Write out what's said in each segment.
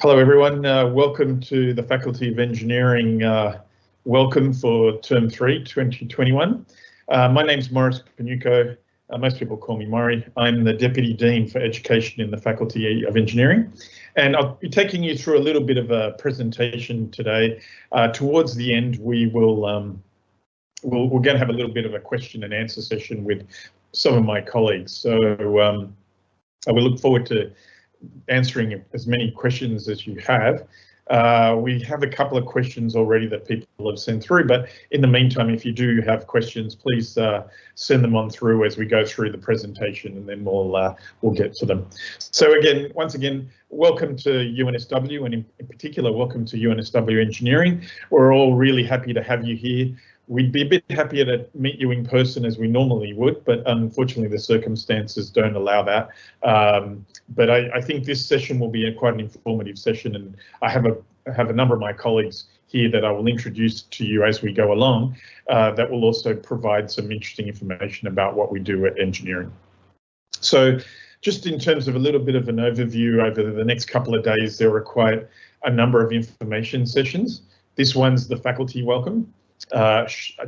Hello everyone, welcome to the Faculty of Engineering welcome for Term 3, 2021. My name's Maurice Panucco, most people call me Maury. I'm the Deputy Dean for Education in the Faculty of Engineering, and I'll be taking you through a little bit of a presentation today. Towards the end we're going to have a little bit of a question and answer session with some of my colleagues, so I will look forward to answering as many questions as you have. We have a couple of questions already that people have sent through, but in the meantime, if you do have questions, please send them on through as we go through the presentation, and then we'll get to them. So again, once again, welcome to UNSW, and in particular, welcome to UNSW Engineering. We're all really happy to have you here. We'd be a bit happier to meet you in person as we normally would, but unfortunately the circumstances don't allow that. But I think this session will be quite an informative session, and I have a number of my colleagues here that I will introduce to you as we go along that will also provide some interesting information about what we do at engineering. So just in terms of a little bit of an overview, over the next couple of days there are quite a number of information sessions. This one's the faculty welcome.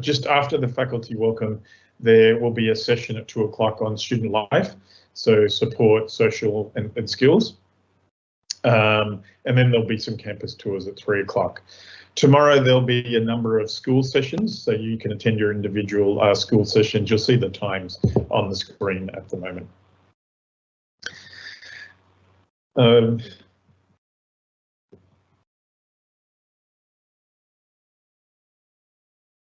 Just after the faculty welcome, there will be a session at 2 o'clock on student life, so support, social and skills. And then there'll be some campus tours at 3 o'clock. Tomorrow there'll be a number of school sessions, so you can attend your individual school sessions. You'll see the times on the screen at the moment.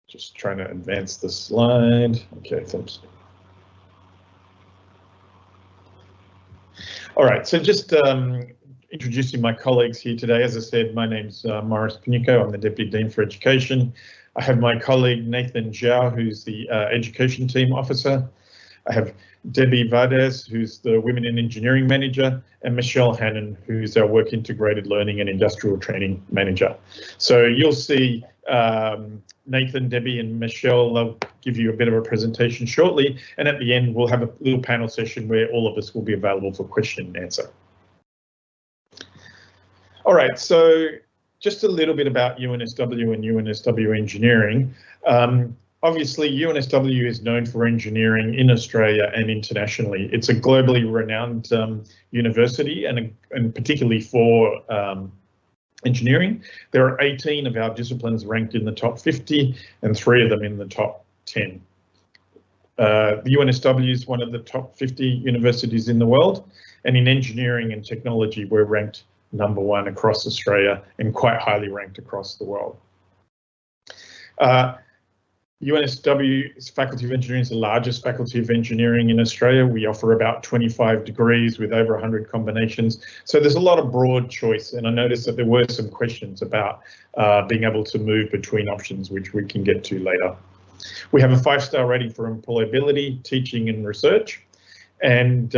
Just trying to advance the slide. Okay, thanks. All right, so just introducing my colleagues here today. As I said, my name's Maurice Panucco. I'm the Deputy Dean for Education. I have my colleague Nathan Zhao, who's the Education Team Officer. I have Debbie Valdez, who's the Women in Engineering Manager, and Michelle Hannon, who's our Work Integrated Learning and Industrial Training Manager. So you'll see Nathan, Debbie and Michelle, they'll give you a bit of a presentation shortly, and at the end we'll have a little panel session where all of us will be available for question and answer. All right, so just a little bit about UNSW and UNSW Engineering. Obviously, UNSW is known for engineering in Australia and internationally. It's a globally renowned university, and particularly for engineering. There are 18 of our disciplines ranked in the top 50 and 3 of them in the top 10. The UNSW is one of the top 50 universities in the world, and in engineering and technology we're ranked #1 across Australia and quite highly ranked across the world. UNSW's Faculty of Engineering is the largest Faculty of Engineering in Australia. We offer about 25 degrees with over 100 combinations. So there's a lot of broad choice, and I noticed that there were some questions about being able to move between options, which we can get to later. We have a 5-star rating for employability, teaching and research. And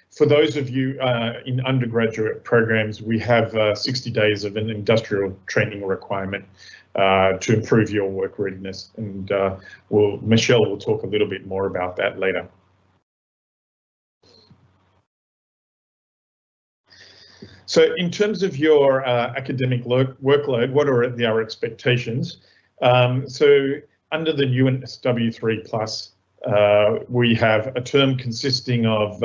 for those of you in undergraduate programs, we have 60 days of an industrial training requirement to improve your work readiness, and Michelle will talk a little bit more about that later. So in terms of your academic workload, what are our expectations? So under the UNSW 3+, we have a term consisting of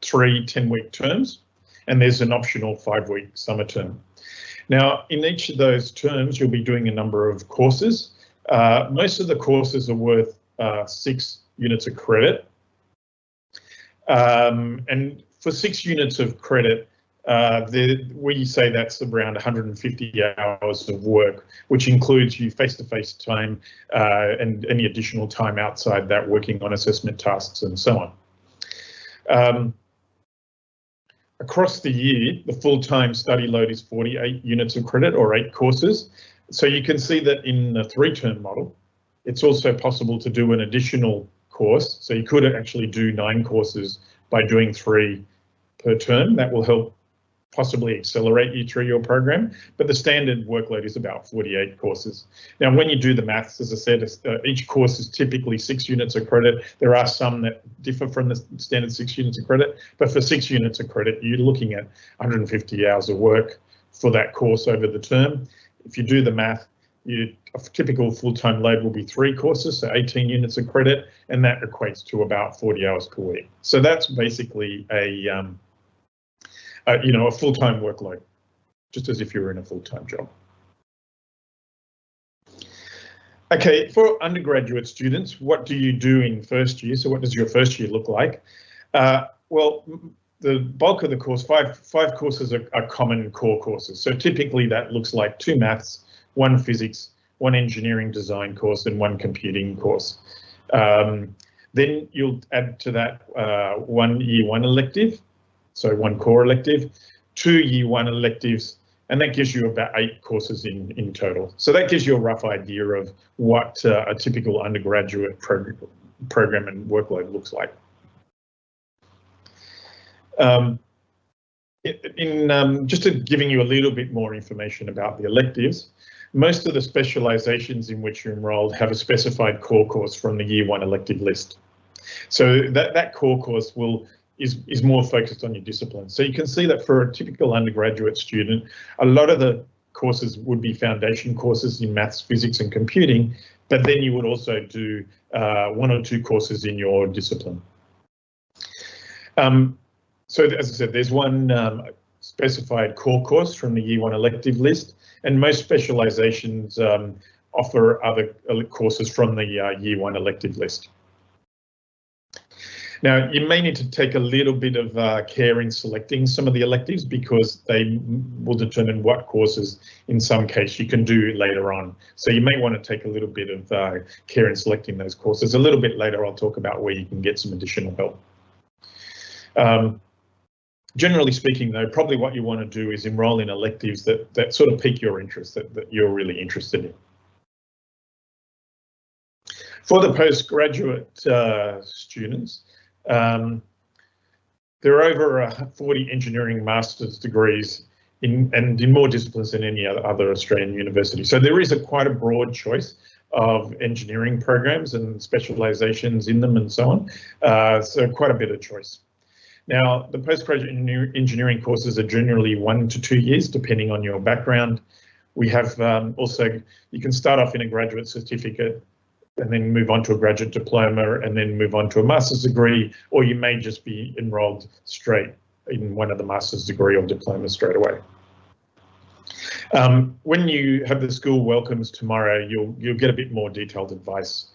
3 10-week terms, and there's an optional 5-week summer term. Now, in each of those terms, you'll be doing a number of courses. Most of the courses are worth 6 units of credit. And for 6 units of credit, we say that's around 150 hours of work, which includes you face-to-face time and any additional time outside that working on assessment tasks and so on. Across the year, the full-time study load is 48 units of credit, or 8 courses. So you can see that in the 3-term model, it's also possible to do an additional course. So you could actually do 9 courses by doing 3 per term. That will help possibly accelerate you through your program, but the standard workload is about 48 courses. Now, when you do the maths, as I said, each course is typically 6 units of credit. There are some that differ from the standard 6 units of credit, but for 6 units of credit, you're looking at 150 hours of work for that course over the term. If you do the math, a typical full-time load will be 3 courses, so 18 units of credit, and that equates to about 40 hours per week. So that's basically a full-time workload, just as if you were in a full-time job. Okay, for undergraduate students, what do you do in first year? So what does your first year look like? Well, the bulk of the course, five courses are common core courses. So typically that looks like 2 maths, 1 physics, 1 engineering design course, and 1 computing course. Then you'll add to that 1 year 1 elective, so 1 core elective, 2 year 1 electives, and that gives you about 8 courses in total. So that gives you a rough idea of what a typical undergraduate program and workload looks like. Just giving you a little bit more information about the electives, most of the specializations in which you're enrolled have a specified core course from the year 1 elective list. So that core course is more focused on your discipline. So you can see that for a typical undergraduate student, a lot of the courses would be foundation courses in maths, physics and computing, but then you would also do 1 or 2 courses in your discipline. So as I said, there's 1 specified core course from the year 1 elective list, and most specializations offer other courses from the year 1 elective list. Now, you may need to take a little bit of care in selecting some of the electives because they will determine what courses, in some case, you can do later on. So you may want to take a little bit of care in selecting those courses. A little bit later, I'll talk about where you can get some additional help. Generally speaking, though, probably what you want to do is enroll in electives that sort of pique your interest, that you're really interested in. For the postgraduate students, there are over 40 engineering master's degrees in more disciplines than any other Australian university. So there is quite a broad choice of engineering programs and specializations in them and so on. So quite a bit of choice. Now, the postgraduate engineering courses are generally 1 to 2 years, depending on your background. We have also, you can start off in a graduate certificate and then move on to a graduate diploma and then move on to a master's degree, or you may just be enrolled straight in one of the master's degree or diploma straight away. When you have the school welcomes tomorrow, you'll get a bit more detailed advice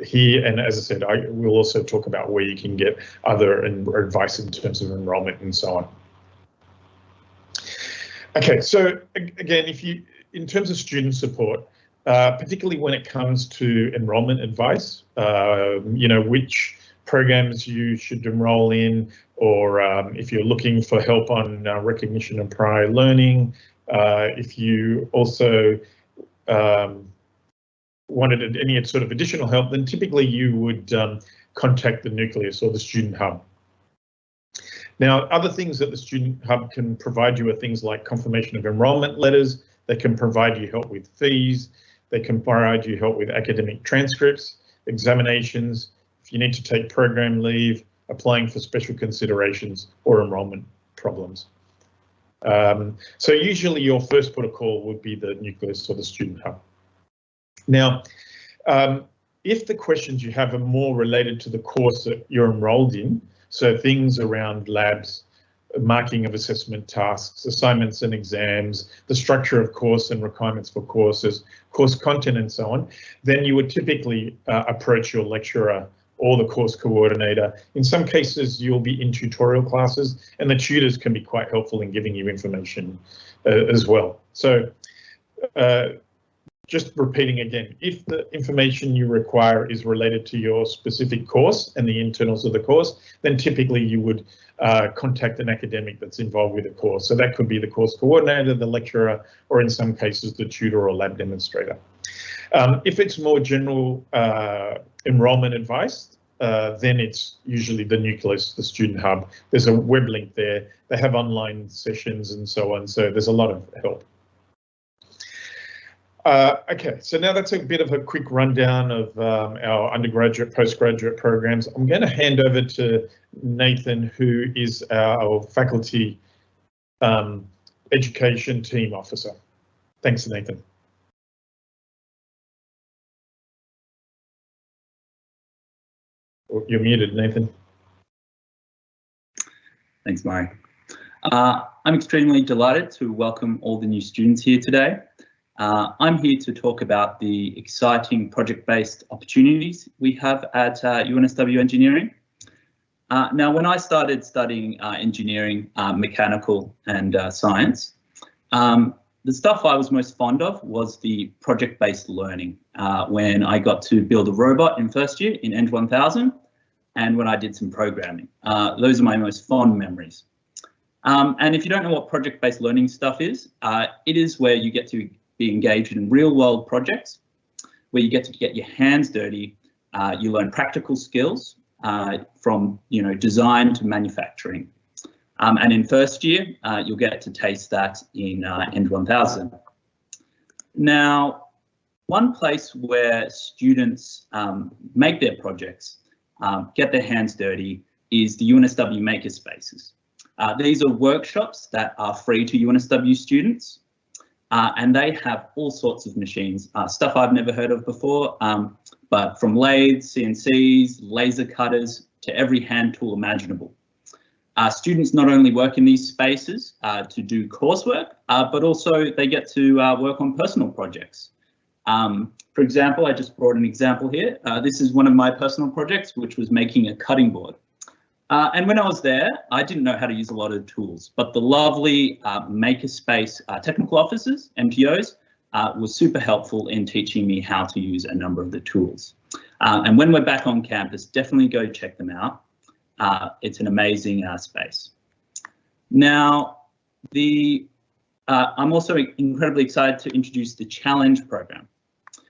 here, and as I said, I will also talk about where you can get other advice in terms of enrolment and so on. Okay, so again, in terms of student support, particularly when it comes to enrolment advice, which programs you should enroll in, or if you're looking for help on recognition of prior learning, if you also wanted any sort of additional help, then typically you would contact the nucleus or the student hub. Now, other things that the student hub can provide you are things like confirmation of enrolment letters. They can provide you help with fees. They can provide you help with academic transcripts, examinations, if you need to take program leave, applying for special considerations or enrolment problems. So usually your first port of call would be the nucleus or the student hub. Now, if the questions you have are more related to the course that you're enrolled in, so things around labs, marking of assessment tasks, assignments and exams, the structure of course and requirements for courses, course content and so on, then you would typically approach your lecturer or the course coordinator. In some cases, you'll be in tutorial classes and the tutors can be quite helpful in giving you information as well. So just repeating again, if the information you require is related to your specific course and the internals of the course, then typically you would contact an academic that's involved with the course. So that could be the course coordinator, the lecturer, or in some cases the tutor or lab demonstrator. If it's more general enrolment advice, then it's usually the nucleus, the student hub. There's a web link there. They have online sessions and so on. So there's a lot of help. Okay, so now that's a bit of a quick rundown of our undergraduate, postgraduate programs. I'm going to hand over to Nathan, who is our faculty education team officer. Thanks, Nathan. You're muted, Nathan. Thanks, Murray. I'm extremely delighted to welcome all the new students here today. I'm here to talk about the exciting project-based opportunities we have at UNSW Engineering. Now, when I started studying engineering, mechanical and science, the stuff I was most fond of was the project-based learning. When I got to build a robot in first year in Eng 1000, and when I did some programming. Those are my most fond memories. And if you don't know what project-based learning stuff is, it is where you get to be engaged in real-world projects, where you get to get your hands dirty. You learn practical skills from design to manufacturing. And in first year, you'll get to taste that in Eng 1000. Now, one place where students make their projects, get their hands dirty, is the UNSW Makerspaces. These are workshops that are free to UNSW students, and they have all sorts of machines, stuff I've never heard of before, but from lathes, CNCs, laser cutters, to every hand tool imaginable. Students not only work in these spaces to do coursework, but also they get to work on personal projects. For example, I just brought an example here. This is one of my personal projects, which was making a cutting board. And when I was there, I didn't know how to use a lot of tools, but the lovely Makerspace technical officers, MTOs, was super helpful in teaching me how to use a number of the tools. And when we're back on campus, definitely go check them out. It's an amazing space. Now, I'm also incredibly excited to introduce the Challenge program.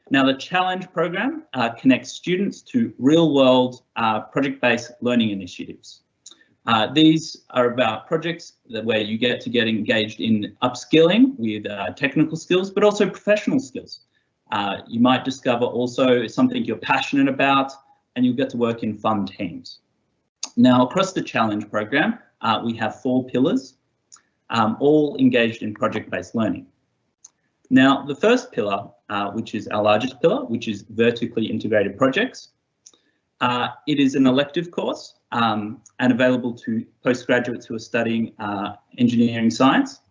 Now, the Challenge program connects students to real-world project-based learning initiatives. These are about projects where you get to get engaged in upskilling with technical skills, but also professional skills. You might discover also something you're passionate about, and you'll get to work in fun teams. Now, across the Challenge program, we have 4 pillars, all engaged in project-based learning. Now, the first pillar, which is our largest pillar, which is vertically integrated projects. It is an elective course and available to postgraduates who are studying engineering science.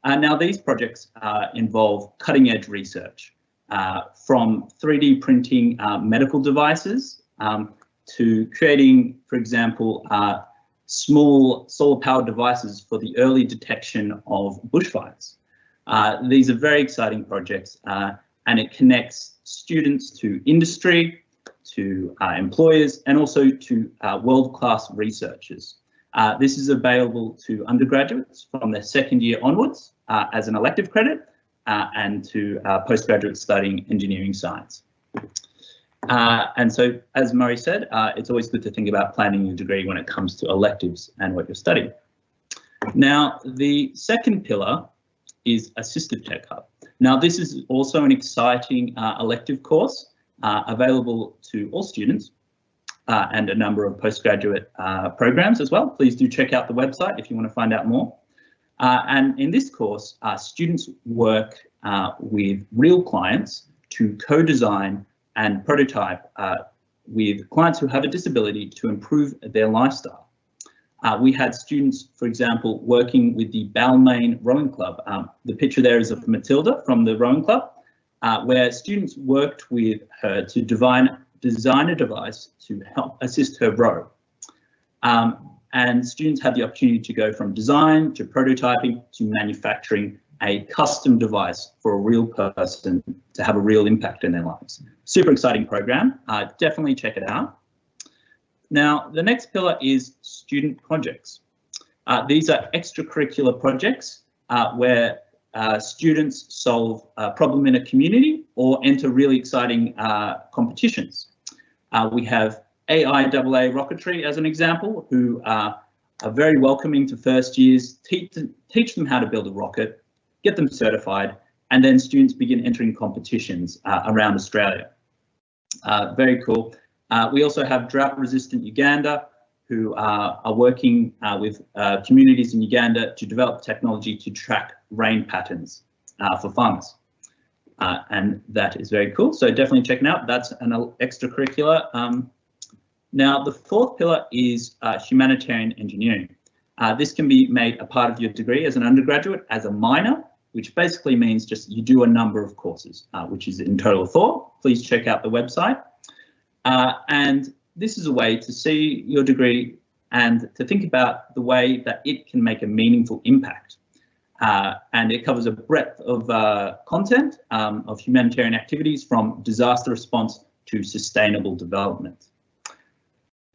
Now, these projects involve cutting-edge research, from 3D printing medical devices to creating, for example, small solar-powered devices for the early detection of bushfires. These are very exciting projects, and it connects students to industry, to employers, and also to world-class researchers. This is available to undergraduates from their second year onwards as an elective credit, and to postgraduates studying engineering science. And so, as Murray said, it's always good to think about planning your degree when it comes to electives and what you're studying. Now, the second pillar is Assistive Tech Hub. Now, this is also an exciting elective course available to all students and a number of postgraduate programs as well. Please do check out the website if you want to find out more. And in this course, students work with real clients to co-design and prototype with clients who have a disability to improve their lifestyle. We had students, for example, working with the Balmain Rowing Club. The picture there is of Matilda from the rowing club, where students worked with her to design a device to help assist her row. And students had the opportunity to go from design to prototyping to manufacturing a custom device for a real person to have a real impact in their lives. Super exciting program, definitely check it out. Now, the next pillar is student projects. These are extracurricular projects where students solve a problem in a community or enter really exciting competitions. We have AIAA Rocketry as an example, who are very welcoming to first years, teach them how to build a rocket, get them certified, and then students begin entering competitions around Australia. Very cool. We also have Drought Resistant Uganda, who are working with communities in Uganda to develop technology to track rain patterns for farmers. And that is very cool. So definitely check it out. That's an extracurricular. Now, the fourth pillar is humanitarian engineering. This can be made a part of your degree as an undergraduate, as a minor, which basically means just you do a number of courses, which is in total 4. Please check out the website. And this is a way to see your degree and to think about the way that it can make a meaningful impact. And it covers a breadth of content of humanitarian activities, from disaster response to sustainable development.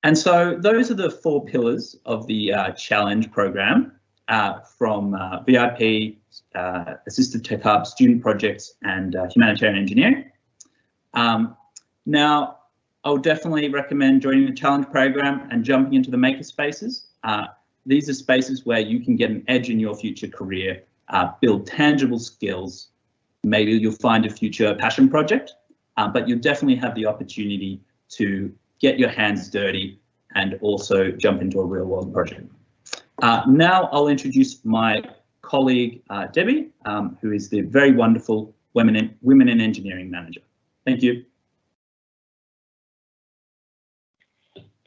And so those are the 4 pillars of the challenge program, from VIP, Assistive Tech Hub, student projects, and humanitarian engineering. Now, I would definitely recommend joining the challenge program and jumping into the maker spaces. These are spaces where you can get an edge in your future career, build tangible skills. Maybe you'll find a future passion project, but you'll definitely have the opportunity to get your hands dirty and also jump into a real world project. Now I'll introduce my colleague, Debbie, who is the very wonderful Women in Engineering Manager. Thank you.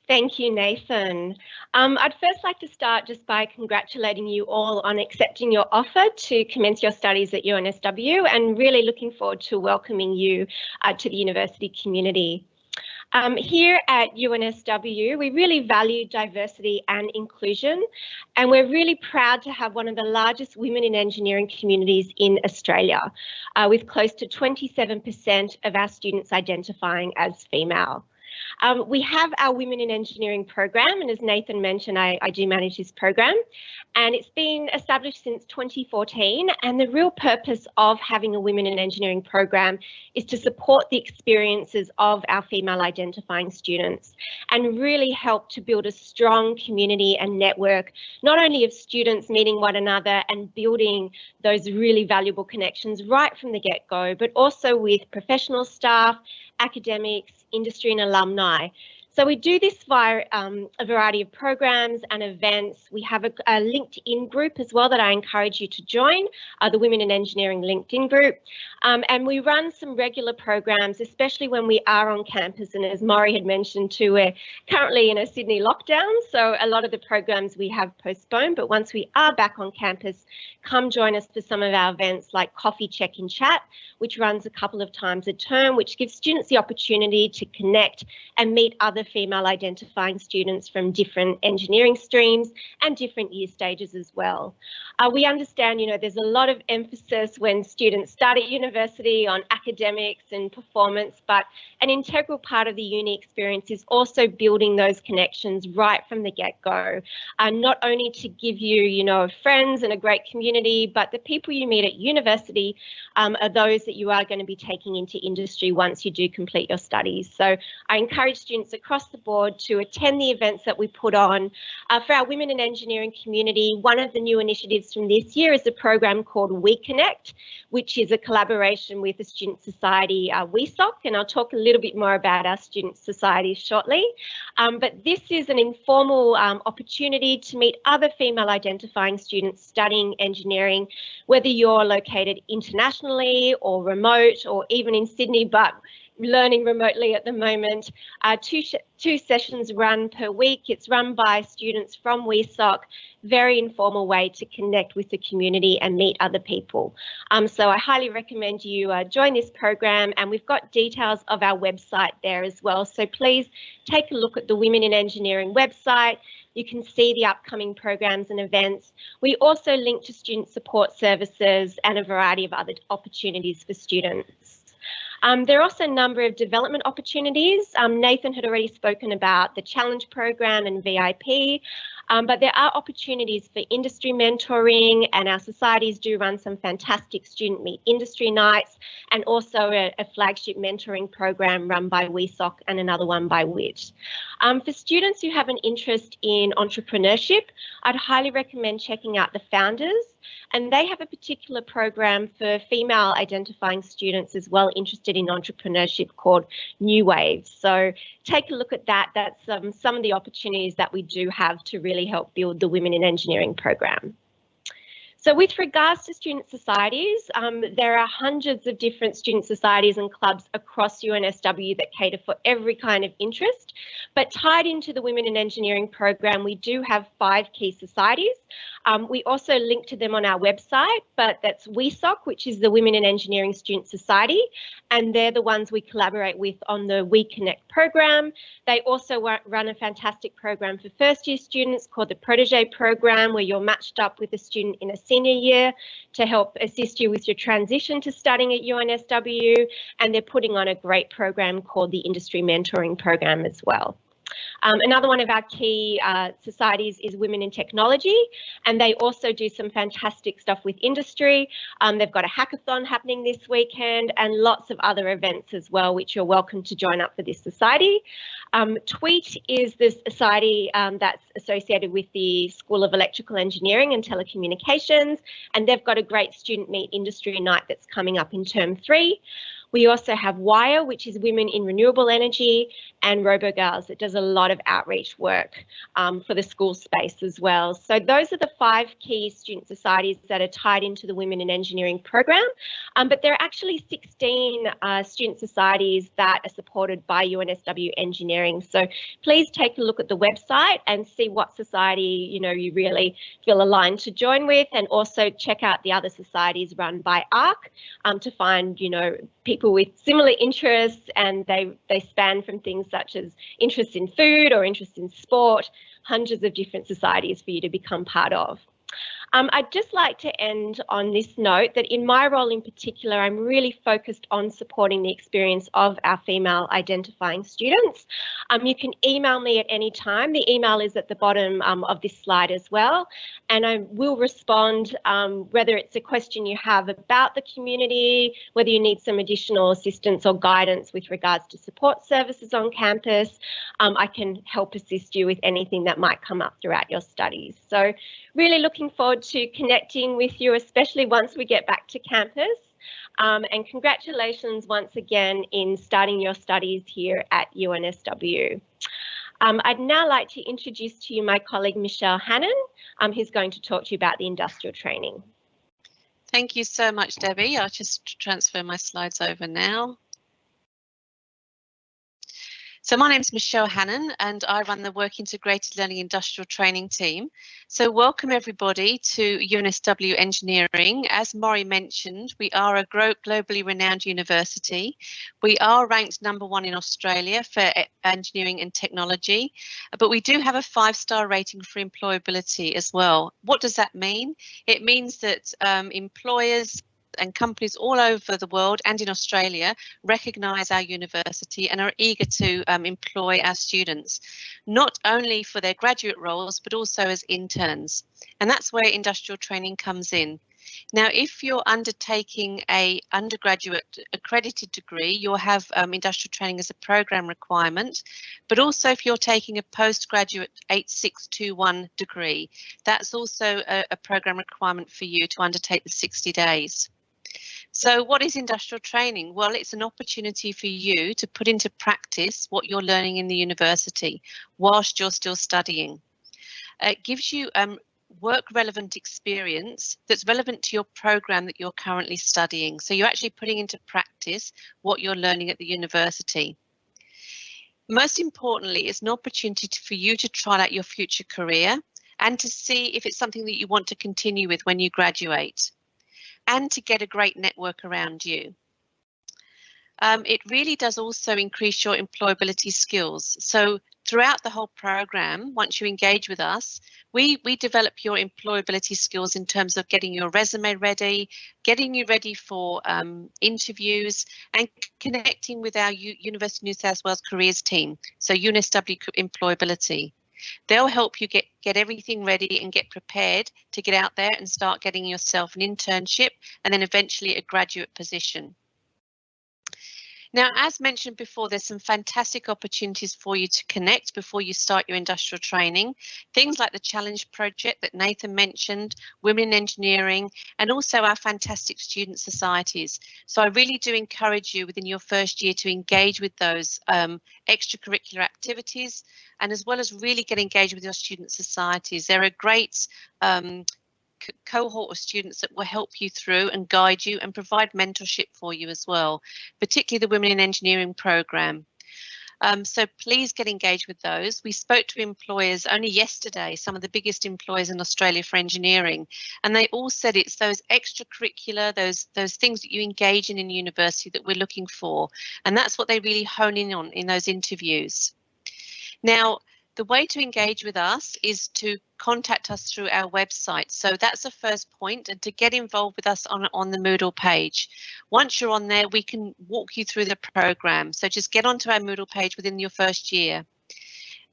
Thank you, Nathan. I'd first like to start just by congratulating you all on accepting your offer to commence your studies at UNSW, and really looking forward to welcoming you to the university community. Here at UNSW, we really value diversity and inclusion, and we're really proud to have one of the largest women in engineering communities in Australia, with close to 27% of our students identifying as female. We have our Women in Engineering program, and as Nathan mentioned, I do manage this program, and it's been established since 2014, and the real purpose of having a Women in Engineering program is to support the experiences of our female identifying students and really help to build a strong community and network, not only of students meeting one another and building those really valuable connections right from the get-go, but also with professional staff, academics, industry and alumni. So we do this via a variety of programs and events. We have a LinkedIn group as well that I encourage you to join, the Women in Engineering LinkedIn group. And we run some regular programs, especially when we are on campus. And as Maury had mentioned too, we're currently in a Sydney lockdown, so a lot of the programs we have postponed. But once we are back on campus, come join us for some of our events like Coffee Check-in Chat, which runs a couple of times a term, which gives students the opportunity to connect and meet other female identifying students from different engineering streams and different year stages as well. We understand, you know, there's a lot of emphasis when students start at university on academics and performance, but an integral part of the uni experience is also building those connections right from the get-go, not only to give you, you know, friends and a great community, but the people you meet at university are those that you are going to be taking into industry once you do complete your studies. So I encourage students across the board to attend the events that we put on. For our Women in Engineering community, one of the new initiatives from this year is a program called We Connect, which is a collaboration with the student society WeSoc, and I'll talk a little bit more about our student society shortly. But this is an informal opportunity to meet other female identifying students studying engineering, whether you're located internationally or remote or even in Sydney, but learning remotely at the moment. Two sessions run per week. It's run by students from WeSoc, very informal way to connect with the community and meet other people. So I highly recommend you join this program, and we've got details of our website there as well. So please take a look at the Women in Engineering website. You can see the upcoming programs and events. We also link to student support services and a variety of other opportunities for students. There are also a number of development opportunities. Nathan had already spoken about the Challenge program and VIP, but there are opportunities for industry mentoring, and our societies do run some fantastic student meet industry nights, and also a flagship mentoring program run by WeSoc and another one by WIT. For students who have an interest in entrepreneurship, I'd highly recommend checking out the Founders, and they have a particular program for female identifying students as well interested in entrepreneurship called New Waves. So take a look at that. That's some of the opportunities that we do have to really help build the Women in Engineering program. So with regards to student societies, there are hundreds of different student societies and clubs across UNSW that cater for every kind of interest, but tied into the Women in Engineering program, we do have 5 key societies. We also link to them on our website, but that's WESOC, which is the Women in Engineering Student Society, and they're the ones we collaborate with on the We Connect program. They also run a fantastic program for first year students called the Protégé program, where you're matched up with a student in a senior year to help assist you with your transition to studying at UNSW, and they're putting on a great program called the Industry Mentoring program as well. Another one of our key societies is Women in Technology, and they also do some fantastic stuff with industry. They've got a hackathon happening this weekend and lots of other events as well, which you're welcome to join up for this society. TWEET is the society that's associated with the School of Electrical Engineering and Telecommunications, and they've got a great student meet industry night that's coming up in term 3. We also have WIRE, which is Women in Renewable Energy, and RoboGirls that does a lot of outreach work for the school space as well. So those are the 5 key student societies that are tied into the Women in Engineering program, but there are actually 16 student societies that are supported by UNSW Engineering. So please take a look at the website and see what society you really feel aligned to join with, and also check out the other societies run by ARC to find people with similar interests, and they span from things such as interest in food or interest in sport, hundreds of different societies for you to become part of. I'd just like to end on this note that in my role in particular, I'm really focused on supporting the experience of our female identifying students. You can email me at any time. The email is at the bottom of this slide as well, and I will respond whether it's a question you have about the community, whether you need some additional assistance or guidance with regards to support services on campus. I can help assist you with anything that might come up throughout your studies. So really looking forward to connecting with you, especially once we get back to campus. And congratulations once again in starting your studies here at UNSW. I'd now like to introduce to you my colleague Michelle Hannon, who's going to talk to you about the industrial training. Thank you so much, Debbie. I'll just transfer my slides over now. So my name is Michelle Hannon and I run the Work Integrated Learning Industrial Training team. So welcome everybody to UNSW Engineering. As Maury mentioned, we are a globally renowned university. We are ranked #1 in Australia for engineering and technology, but we do have a 5-star rating for employability as well. What does that mean? It means that employers and companies all over the world and in Australia recognise our university and are eager to employ our students, not only for their graduate roles, but also as interns. And that's where industrial training comes in. Now, if you're undertaking a undergraduate accredited degree, you'll have industrial training as a program requirement, but also if you're taking a postgraduate 8621 degree, that's also a program requirement for you to undertake the 60 days. So what is industrial training? Well, it's an opportunity for you to put into practice what you're learning in the university whilst you're still studying. It gives you work relevant experience that's relevant to your program that you're currently studying. So you're actually putting into practice what you're learning at the university. Most importantly, it's an opportunity for you to try out your future career and to see if it's something that you want to continue with when you graduate, and to get a great network around you. It really does also increase your employability skills. So throughout the whole program, once you engage with us, we develop your employability skills in terms of getting your resume ready, getting you ready for interviews, and connecting with our University of New South Wales careers team, so UNSW Employability. They'll help you get everything ready and get prepared to get out there and start getting yourself an internship and then eventually a graduate position. Now, as mentioned before, there's some fantastic opportunities for you to connect before you start your industrial training. Things like the Challenge project that Nathan mentioned, Women in Engineering, and also our fantastic student societies. So I really do encourage you within your first year to engage with those extracurricular activities, and as well as really get engaged with your student societies. They're a great cohort of students that will help you through and guide you and provide mentorship for you as well, particularly the Women in Engineering program. So please get engaged with those. We spoke to employers only yesterday, some of the biggest employers in Australia for engineering, and they all said it's those extracurricular, those things that you engage in university that we're looking for, and that's what they really hone in on in those interviews. Now, the way to engage with us is to contact us through our website. So that's the first point, and to get involved with us on the Moodle page. Once you're on there, we can walk you through the program. So just get onto our Moodle page within your first year.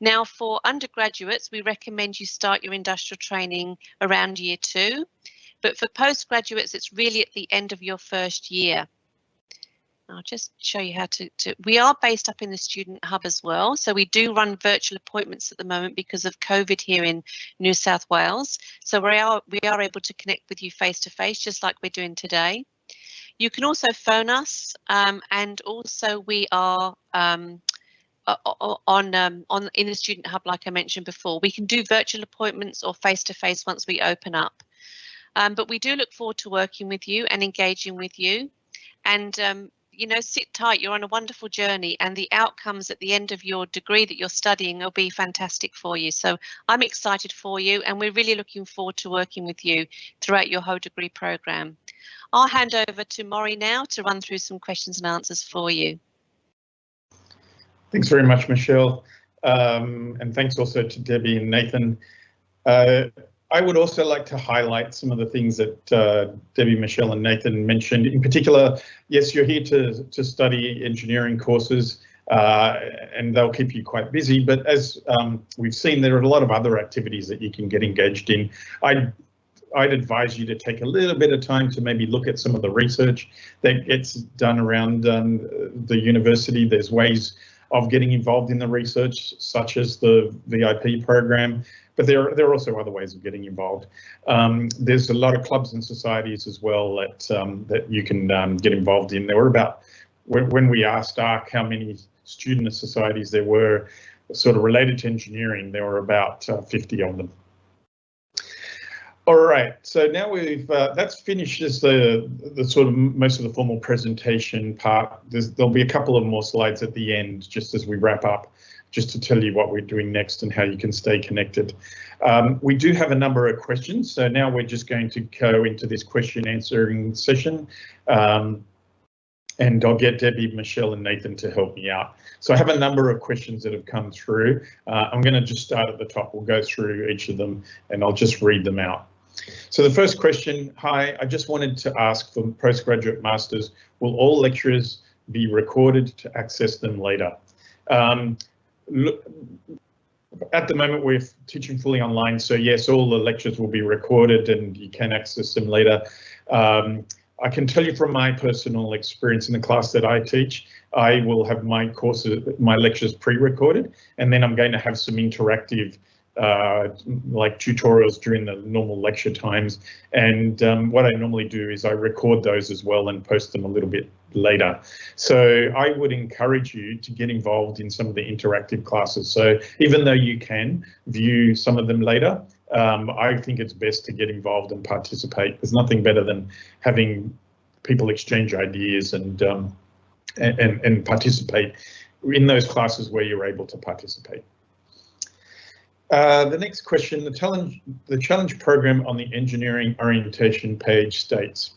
Now, for undergraduates, we recommend you start your industrial training around year 2. But for postgraduates, it's really at the end of your first year. I'll just show you how to. We are based up in the Student Hub as well, so we do run virtual appointments at the moment because of COVID here in New South Wales. So we are able to connect with you face to face, just like we're doing today. You can also phone us, and also we are in the Student Hub, like I mentioned before. We can do virtual appointments or face to face once we open up. But we do look forward to working with you and engaging with you, and you know, sit tight. You're on a wonderful journey, and the outcomes at the end of your degree that you're studying will be fantastic for you. So I'm excited for you, and we're really looking forward to working with you throughout your whole degree program. I'll hand over to Maury now to run through some questions and answers for you. Thanks very much, Michelle, and thanks also to Debbie and Nathan. I would also like to highlight some of the things that Debbie, Michelle and Nathan mentioned. In particular, yes, you're here to study engineering courses, and they'll keep you quite busy, but as we've seen, there are a lot of other activities that you can get engaged in. I'd advise you to take a little bit of time to maybe look at some of the research that gets done around the university. There's ways of getting involved in the research, such as the VIP program. But there are also other ways of getting involved. There's a lot of clubs and societies as well that you can get involved in. There were about, when we asked ARC how many student societies there were sort of related to engineering, there were about 50 of them. All right, so now that's finished as the sort of most of the formal presentation part. There'll be a couple of more slides at the end, just as we wrap up, just to tell you what we're doing next and how you can stay connected. We do have a number of questions, so now we're just going to go into this question answering session, and I'll get Debbie, Michelle and Nathan to help me out. So I have a number of questions that have come through. I'm going to just start at the top. We'll go through each of them and I'll just read them out. So the first question, hi, I just wanted to ask for postgraduate masters, will all lectures be recorded to access them later? Look, at the moment we're teaching fully online, so yes, all the lectures will be recorded and you can access them later. I can tell you from my personal experience in the class that I teach, I will have my courses, my lectures pre-recorded, and then I'm going to have some interactive like tutorials during the normal lecture times, and what I normally do is I record those as well and post them a little bit later. So I would encourage you to get involved in some of the interactive classes. So even though you can view some of them later, I think it's best to get involved and participate. There's nothing better than having people exchange ideas and participate in those classes where you're able to participate. The next question, the challenge program on the engineering orientation page states,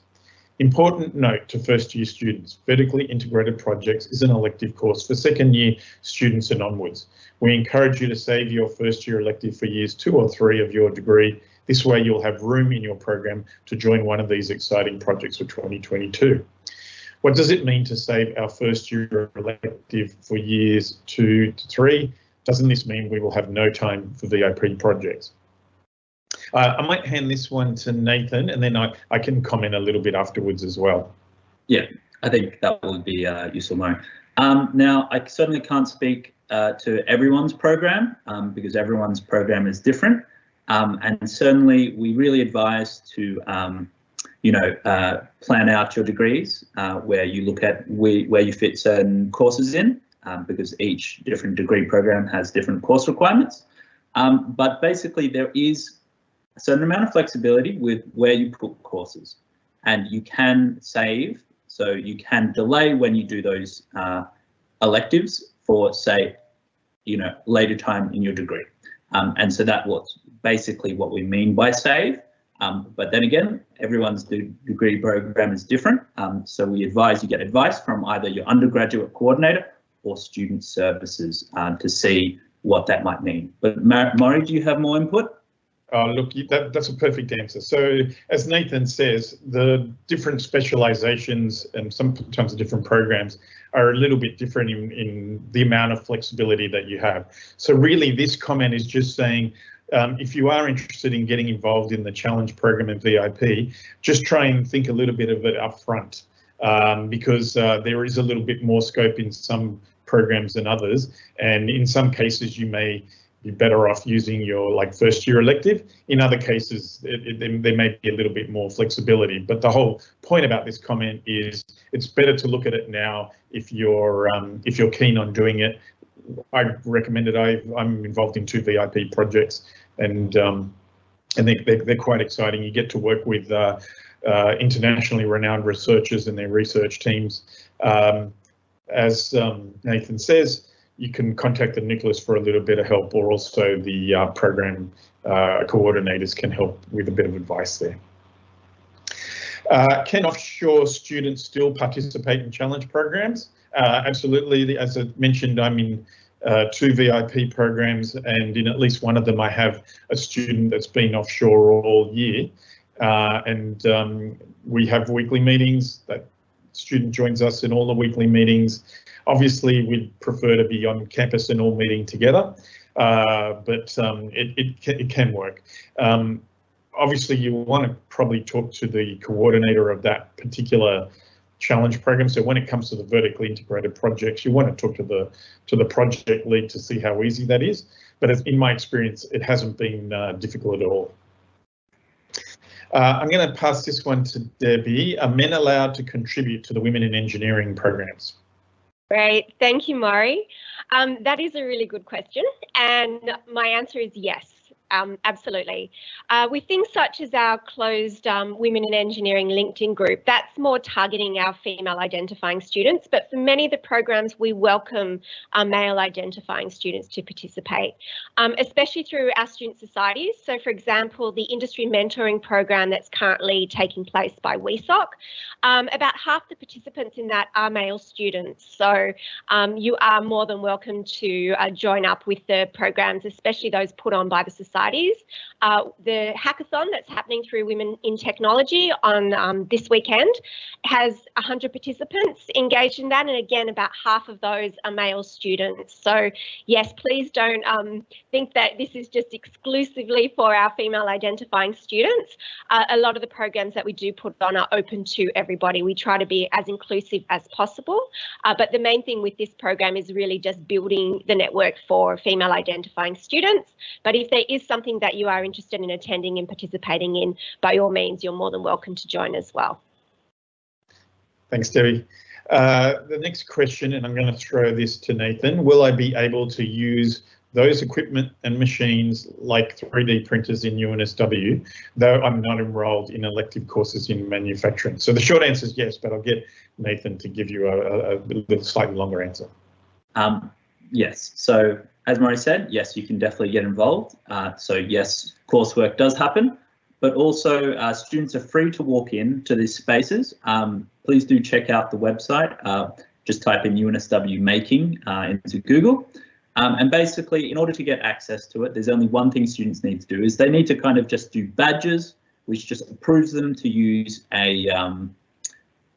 important note to first year students, vertically integrated projects is an elective course for second year students and onwards. We encourage you to save your first year elective for years 2 or 3 of your degree. This way you'll have room in your program to join one of these exciting projects for 2022. What does it mean to save our first year elective for years 2 to 3? Doesn't this mean we will have no time for VIP projects? I might hand this one to Nathan, and then I can comment a little bit afterwards as well. Yeah, I think that would be useful, Murray. Now, I certainly can't speak to everyone's program because everyone's program is different. And certainly we really advise to, plan out your degrees where you look at where you fit certain courses in because each different degree program has different course requirements. But basically there is a certain amount of flexibility with where you put courses, and you can save, so you can delay when you do those electives for, say, later time in your degree. And so that's basically what we mean by save. But then again, everyone's degree program is different. So we advise you get advice from either your undergraduate coordinator or student services to see what that might mean. But Maury, do you have more input? Look, that's a perfect answer. So as Nathan says, the different specializations and sometimes the different programs are a little bit different in the amount of flexibility that you have. So really this comment is just saying, if you are interested in getting involved in the challenge program and VIP, just try and think a little bit of it up front because there is a little bit more scope in some programs than others. And in some cases you may be better off using your first year elective. In other cases, there may be a little bit more flexibility. But the whole point about this comment is it's better to look at it now if you're keen on doing it. I recommend it. I'm involved in 2 VIP projects, and they're quite exciting. You get to work with internationally renowned researchers and their research teams. As Nathan says, you can contact Nicholas for a little bit of help, or also the program coordinators can help with a bit of advice there. Can offshore students still participate in challenge programs? Absolutely. As I mentioned, I'm in 2 VIP programs, and in at least one of them I have a student that's been offshore all year, and we have weekly meetings. That student joins us in all the weekly meetings. Obviously, we'd prefer to be on campus and all meeting together, but it can work. Obviously, you want to probably talk to the coordinator of that particular challenge program. So when it comes to the vertically integrated projects, you want to talk to the project lead to see how easy that is. But in my experience, it hasn't been difficult at all. I'm going to pass this one to Debbie. Are men allowed to contribute to the Women in Engineering programs? Great, thank you, Maury. That is a really good question, and my answer is yes. Absolutely. With things such as our closed Women in Engineering LinkedIn group, that's more targeting our female identifying students, but for many of the programs we welcome male identifying students to participate, especially through our student societies. So for example, the industry mentoring program that's currently taking place by WESOC, about half the participants in that are male students. So you are more than welcome to join up with the programs, especially those put on by the society. The hackathon that's happening through Women in Technology on this weekend has 100 participants engaged in that, and again about half of those are male students. So yes, please don't think that this is just exclusively for our female identifying students. A lot of the programs that we do put on are open to everybody. We try to be as inclusive as possible, but the main thing with this program is really just building the network for female identifying students. But if there is something that you are interested in attending and participating in, by all means, you're more than welcome to join as well. Thanks, Debbie. The next question, and I'm going to throw this to Nathan, will I be able to use those equipment and machines like 3D printers in UNSW, though I'm not enrolled in elective courses in manufacturing? So the short answer is yes, but I'll get Nathan to give you a slightly longer answer. Yes, so as Murray said, yes, you can definitely get involved. So yes, coursework does happen, but also students are free to walk into these spaces. Please do check out the website. Just type in UNSW Making into Google. And basically, in order to get access to it, there's only one thing students need to do, is they need to kind of just do badges, which just approves them to use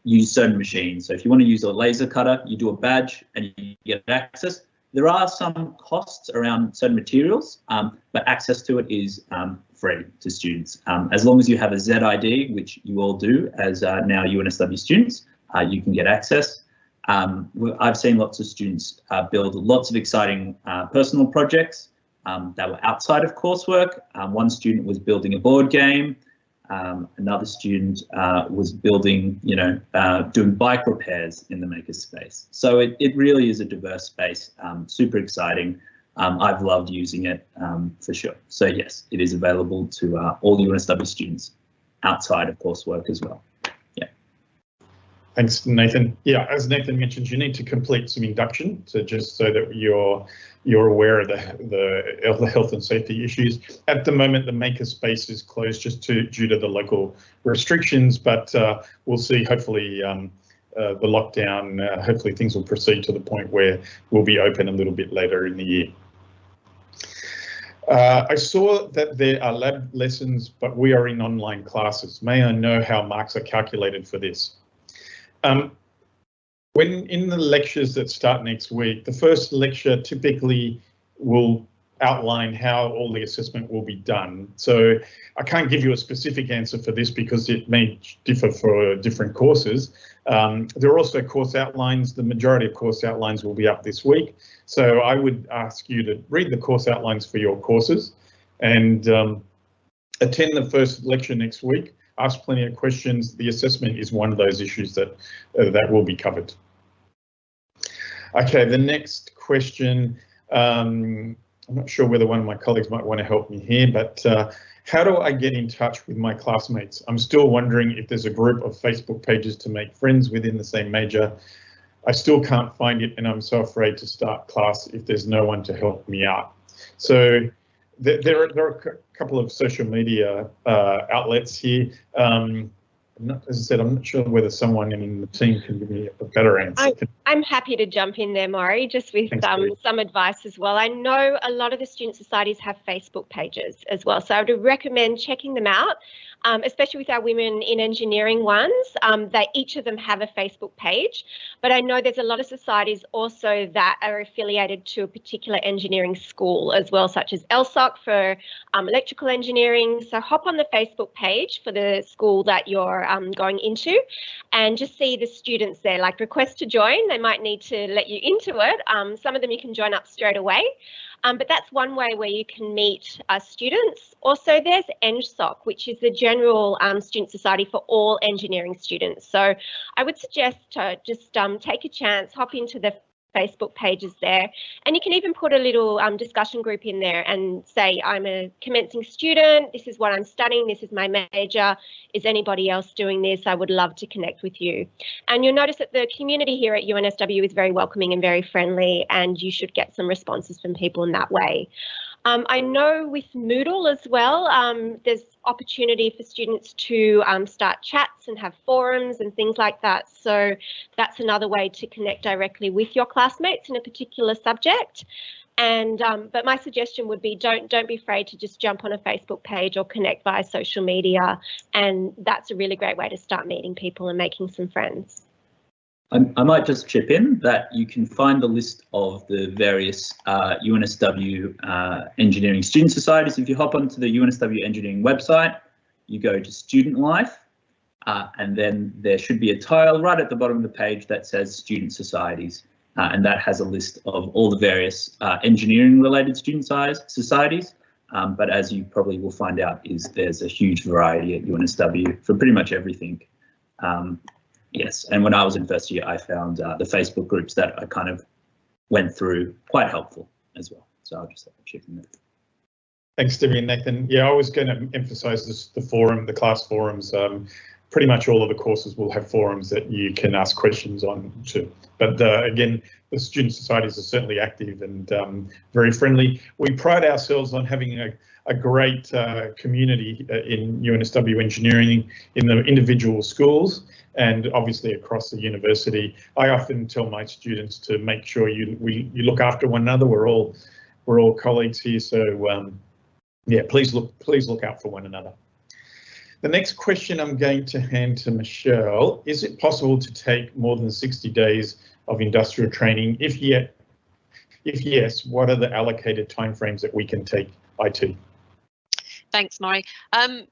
use certain machines. So if you want to use a laser cutter, you do a badge and you get access. There are some costs around certain materials, but access to it is free to students. As long as you have a ZID, which you all do as now UNSW students, you can get access. I've seen lots of students build lots of exciting personal projects that were outside of coursework. One student was building a board game. Another student was building, doing bike repairs in the makerspace. So it really is a diverse space, super exciting. I've loved using it for sure. So yes, it is available to all UNSW students outside of coursework as well. Yeah. Thanks, Nathan. Yeah, as Nathan mentioned, you need to complete some induction to just so that you're aware of the health and safety issues. At the moment, the makerspace is closed just due to the local restrictions, but we'll see. Hopefully, the lockdown. Hopefully, things will proceed to the point where we'll be open a little bit later in the year. I saw that there are lab lessons, but we are in online classes. May I know how marks are calculated for this? When in the lectures that start next week, the first lecture typically will outline how all the assessment will be done. So I can't give you a specific answer for this because it may differ for different courses. There are also course outlines. The majority of course outlines will be up this week. So I would ask you to read the course outlines for your courses and attend the first lecture next week. Ask plenty of questions. The assessment is one of those issues that will be covered. Okay, the next question. I'm not sure whether one of my colleagues might want to help me here, but how do I get in touch with my classmates? I'm still wondering if there's a group of Facebook pages to make friends within the same major. I still can't find it, and I'm so afraid to start class if there's no one to help me out. So there are a couple of social media outlets here. As I said, I'm not sure whether someone in the team can give me a better answer. I'm happy to jump in there, Maury, just with some advice as well. I know a lot of the student societies have Facebook pages as well, so I would recommend checking them out, especially with our Women in Engineering ones. They each of them have a Facebook page, but I know there's a lot of societies also that are affiliated to a particular engineering school as well, such as LSOC for electrical engineering. So hop on the Facebook page for the school that you're going into and just see the students there, like request to join. They might need to let you into it. Some of them you can join up straight away. But that's one way where you can meet students. Also, there's EngSoc, which is the general student society for all engineering students. So I would suggest to just take a chance, hop into the Facebook pages there, and you can even put a little discussion group in there and say, I'm a commencing student, this is what I'm studying, this is my major, is anybody else doing this? I would love to connect with you. And you'll notice that the community here at UNSW is very welcoming and very friendly, and you should get some responses from people in that way. I know with Moodle as well, there's opportunity for students to start chats and have forums and things like that. So that's another way to connect directly with your classmates in a particular subject. And but my suggestion would be don't be afraid to just jump on a Facebook page or connect via social media. And that's a really great way to start meeting people and making some friends. I might just chip in that you can find the list of the various UNSW engineering student societies. If you hop onto the UNSW engineering website, you go to student life, and then there should be a tile right at the bottom of the page that says student societies, and that has a list of all the various engineering related student societies. But as you probably will find out, there's a huge variety at UNSW for pretty much everything. Yes, and when I was in first year, I found the Facebook groups that I kind of went through quite helpful as well. So I'll just have a check in there. Thanks, Debbie and Nathan. Yeah, I was going to emphasise the class forums. Pretty much all of the courses will have forums that you can ask questions on too. But again, the student societies are certainly active and very friendly. We pride ourselves on having a great community in UNSW engineering in the individual schools and obviously across the university. I often tell my students to make sure you look after one another. We're all colleagues here, so yeah, please look out for one another. The next question I'm going to hand to Michelle. Is it possible to take more than 60 days of industrial training? If yes, what are the allocated timeframes that we can take IT? Thanks, Maury.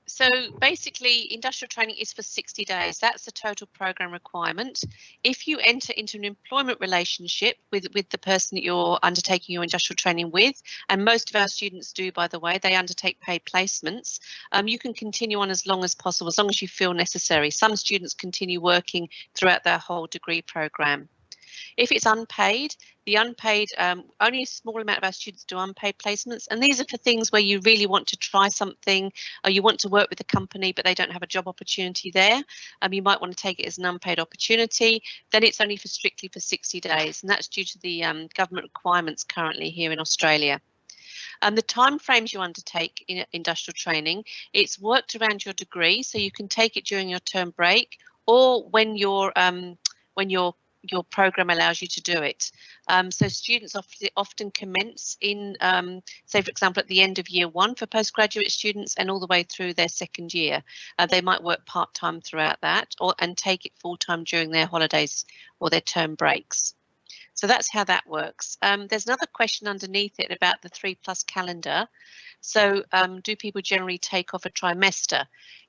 So basically, industrial training is for 60 days. That's the total program requirement. If you enter into an employment relationship with the person that you're undertaking your industrial training with, and most of our students do, by the way, they undertake paid placements, you can continue on as long as possible, as long as you feel necessary. Some students continue working throughout their whole degree program. If it's unpaid, the unpaid, only a small amount of our students do unpaid placements, and these are for things where you really want to try something, or you want to work with a company but they don't have a job opportunity there. You might want to take it as an unpaid opportunity. Then it's only strictly for 60 days, and that's due to the government requirements currently here in Australia. The time frames you undertake in industrial training, it's worked around your degree, so you can take it during your term break or when your program allows you to do it. So students often commence in, say for example, at the end of year 1 for postgraduate students and all the way through their second year. They might work part-time throughout that and take it full-time during their holidays or their term breaks. So that's how that works. There's another question underneath it about the 3+ calendar. So do people generally take off a trimester?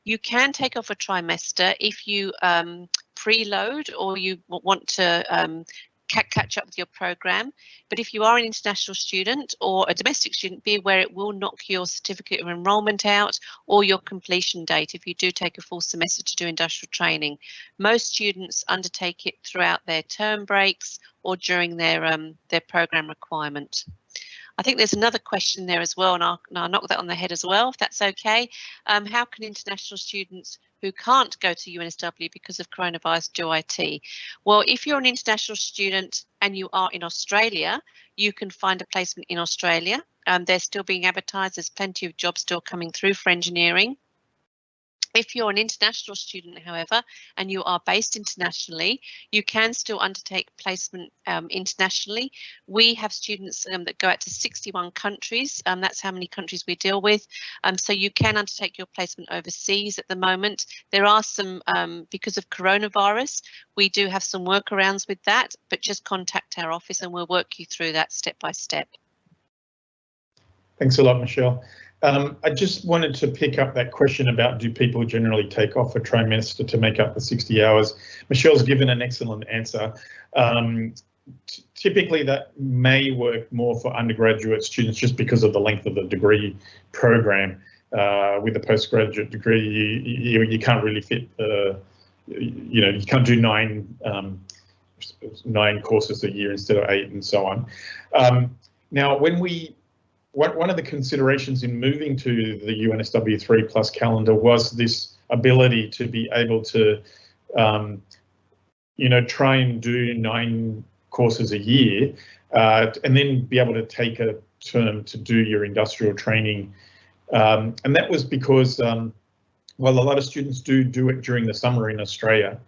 You can take off a trimester if you preload or you want to catch up with your program. But if you are an international student or a domestic student, be aware it will knock your certificate of enrolment out or your completion date if you do take a full semester to do industrial training. Most students undertake it throughout their term breaks or during their program requirement. I think there's another question there as well, and I'll knock that on the head as well, if that's okay. How can international students who can't go to UNSW because of coronavirus do IT? Well, if you're an international student and you are in Australia, you can find a placement in Australia. They're still being advertised. There's plenty of jobs still coming through for engineering. If you're an international student, however, and you are based internationally, you can still undertake placement internationally. We have students that go out to 61 countries. That's how many countries we deal with. So you can undertake your placement overseas at the moment. There are some, because of coronavirus, we do have some workarounds with that, but just contact our office and we'll work you through that step by step. Thanks a lot, Michelle. I just wanted to pick up that question about do people generally take off a trimester to make up the 60 hours. Michelle's given an excellent answer. Typically that may work more for undergraduate students just because of the length of the degree program. With a postgraduate degree, you can't really fit, you can't do nine courses a year instead of 8 and so on. Now, one of the considerations in moving to the UNSW 3+ calendar was this ability to be able to, try and do 9 courses a year, and then be able to take a term to do your industrial training. And that was because, while a lot of students do it during the summer in Australia,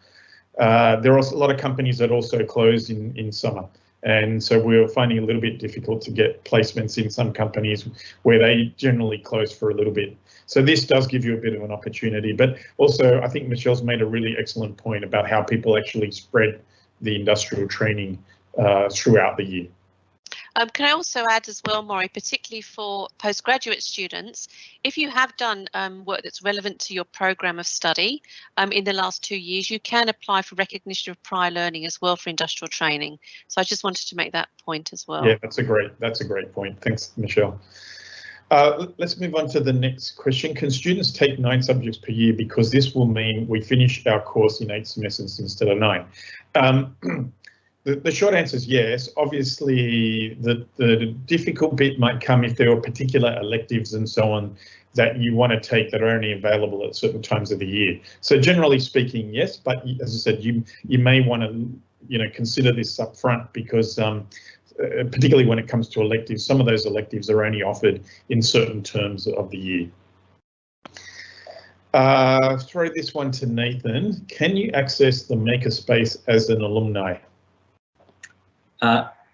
there are a lot of companies that also close in summer. And so we were finding it a little bit difficult to get placements in some companies where they generally close for a little bit. So this does give you a bit of an opportunity, but also I think Michelle's made a really excellent point about how people actually spread the industrial training throughout the year. Can I also add as well, Maury, particularly for postgraduate students, if you have done work that's relevant to your program of study in the last 2 years, you can apply for recognition of prior learning as well for industrial training. So I just wanted to make that point as well. Yeah, that's a great point. Thanks, Michelle. Let's move on to the next question. Can students take 9 subjects per year because this will mean we finish our course in 8 semesters instead of 9? The short answer is yes. Obviously, the difficult bit might come if there are particular electives and so on that you want to take that are only available at certain times of the year. So generally speaking, yes, but as I said, you may want to consider this up front because particularly when it comes to electives, some of those electives are only offered in certain terms of the year. Throw this one to Nathan. Can you access the Makerspace as an alumni?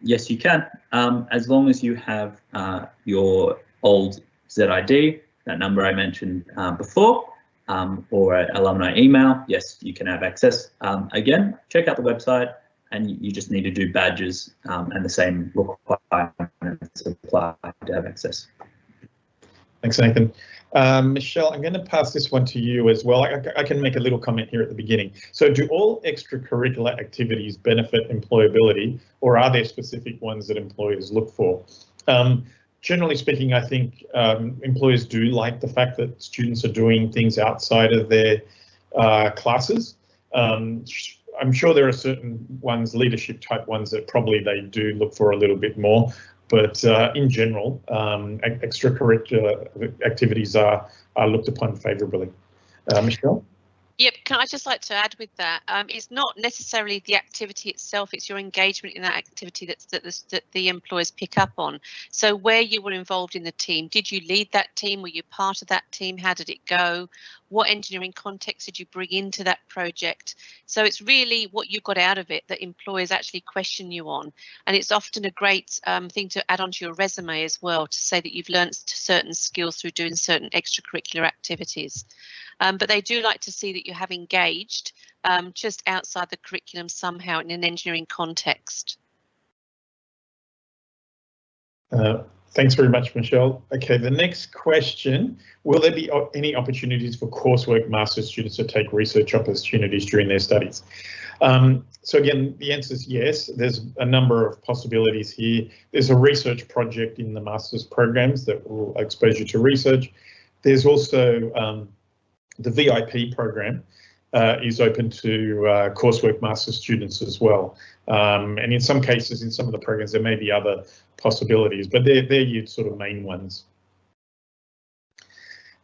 Yes, you can, as long as you have your old ZID, that number I mentioned before, or an alumni email. Yes, you can have access. Again, check out the website and you just need to do badges and the same requirements apply to have access. Thanks, Nathan. Michelle, I'm going to pass this one to you as well. I can make a little comment here at the beginning. So do all extracurricular activities benefit employability, or are there specific ones that employers look for? Generally speaking, I think employers do like the fact that students are doing things outside of their classes. I'm sure there are certain ones, leadership type ones, that probably they do look for a little bit more. But in general, extracurricular activities are looked upon favourably. Michelle? Yep, can I just like to add with that, it's not necessarily the activity itself, it's your engagement in that activity that the employers pick up on. So where you were involved in the team, did you lead that team? Were you part of that team? How did it go? What engineering context did you bring into that project? So it's really what you got out of it that employers actually question you on. And it's often a great thing to add onto your resume as well, to say that you've learned certain skills through doing certain extracurricular activities. But they do like to see that you have engaged just outside the curriculum somehow in an engineering context. Thanks very much, Michelle. Okay, the next question, will there be any opportunities for coursework master's students to take research opportunities during their studies? So again, the answer is yes. There's a number of possibilities here. There's a research project in the master's programs that will expose you to research. There's also the VIP program is open to coursework master's students as well. And in some cases, in some of the programs, there may be other possibilities, but they're your sort of main ones.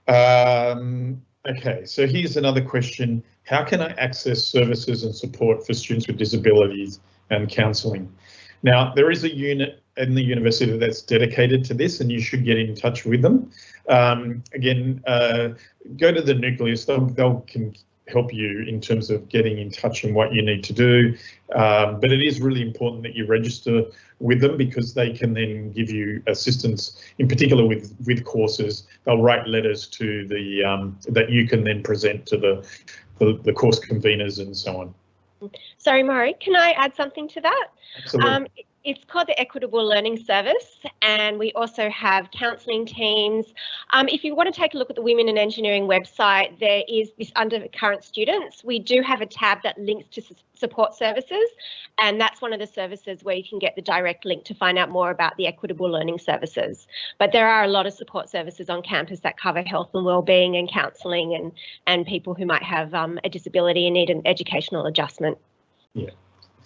Okay, so here's another question. How can I access services and support for students with disabilities and counselling? Now, there is a unit in the university that's dedicated to this, and you should get in touch with them. Again, go to the nucleus, they can help you in terms of getting in touch and what you need to do. But it is really important that you register with them, because they can then give you assistance, in particular with courses. They'll write letters to the that you can then present to the course conveners and so on. Sorry, Maury, can I add something to that? Absolutely. It's called the Equitable Learning Service, and we also have counselling teams. If you want to take a look at the Women in Engineering website, there is this under current students. We do have a tab that links to support services, and that's one of the services where you can get the direct link to find out more about the Equitable Learning Services. But there are a lot of support services on campus that cover health and wellbeing and counselling and people who might have a disability and need an educational adjustment. Yeah.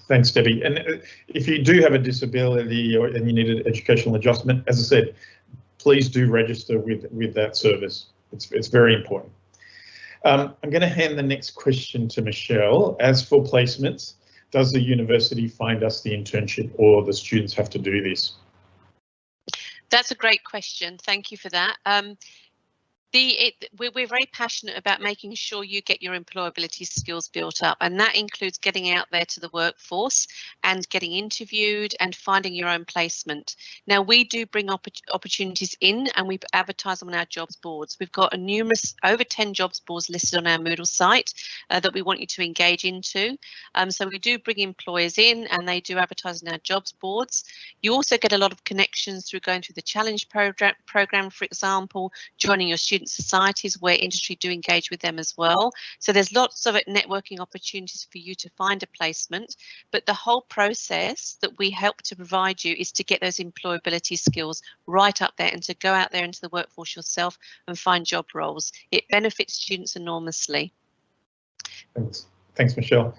Thanks, Debbie. And if you do have a disability and you need an educational adjustment, as I said, please do register with that service. It's very important. I'm going to hand the next question to Michelle. As for placements, does the university find us the internship, or the students have to do this? That's a great question. Thank you for that. We're very passionate about making sure you get your employability skills built up, and that includes getting out there to the workforce and getting interviewed and finding your own placement. Now, we do bring opportunities in, and we advertise them on our jobs boards. We've got over 10 jobs boards listed on our Moodle site that we want you to engage into. So we do bring employers in, and they do advertise on our jobs boards. You also get a lot of connections through going through the challenge program, for example, joining your student societies where industry do engage with them as well. So there's lots of networking opportunities for you to find a placement, but the whole process that we help to provide you is to get those employability skills right up there and to go out there into the workforce yourself and find job roles. It benefits students enormously. Thanks, Michelle.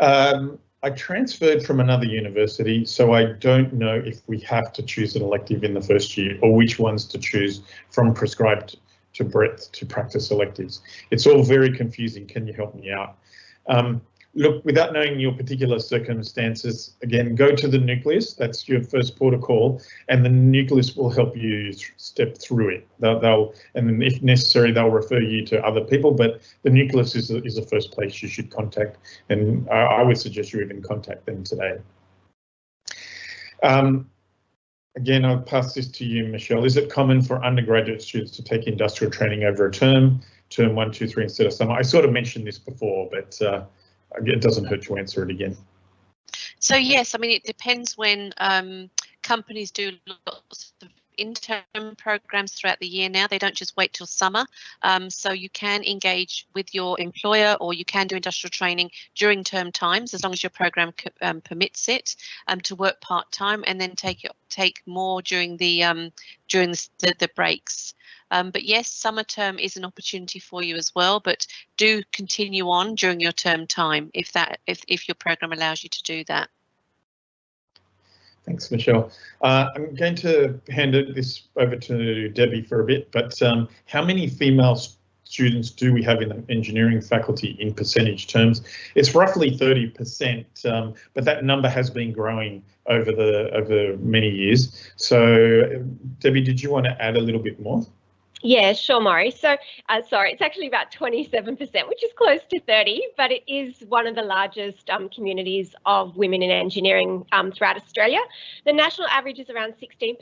I transferred from another university, so I don't know if we have to choose an elective in the first year, or which ones to choose from prescribed to breadth to practice electives. It's all very confusing. Can you help me out? Look, without knowing your particular circumstances, again, go to the nucleus. That's your first port of call, and the nucleus will help you step through it. And if necessary, they'll refer you to other people, but the nucleus is the first place you should contact, and I would suggest you even contact them today. Again, I'll pass this to you, Michelle. Is it common for undergraduate students to take industrial training over a term 1, 2, 3 instead of summer? I sort of mentioned this before, but it doesn't hurt to answer it again. So yes, I mean, it depends when companies do lots of intern programs throughout the year now. They don't just wait till summer. So you can engage with your employer, or you can do industrial training during term times, as long as your program permits it, to work part-time, and then take more during the breaks. But yes, summer term is an opportunity for you as well, but do continue on during your term time if your program allows you to do that. Thanks, Michelle. I'm going to hand this over to Debbie for a bit, but how many female students do we have in the engineering faculty in percentage terms? It's roughly 30%, but that number has been growing over many years. So, Debbie, did you want to add a little bit more? Yeah, sure, Maury. So, sorry, it's actually about 27%, which is close to 30, but it is one of the largest communities of women in engineering throughout Australia. The national average is around 16%,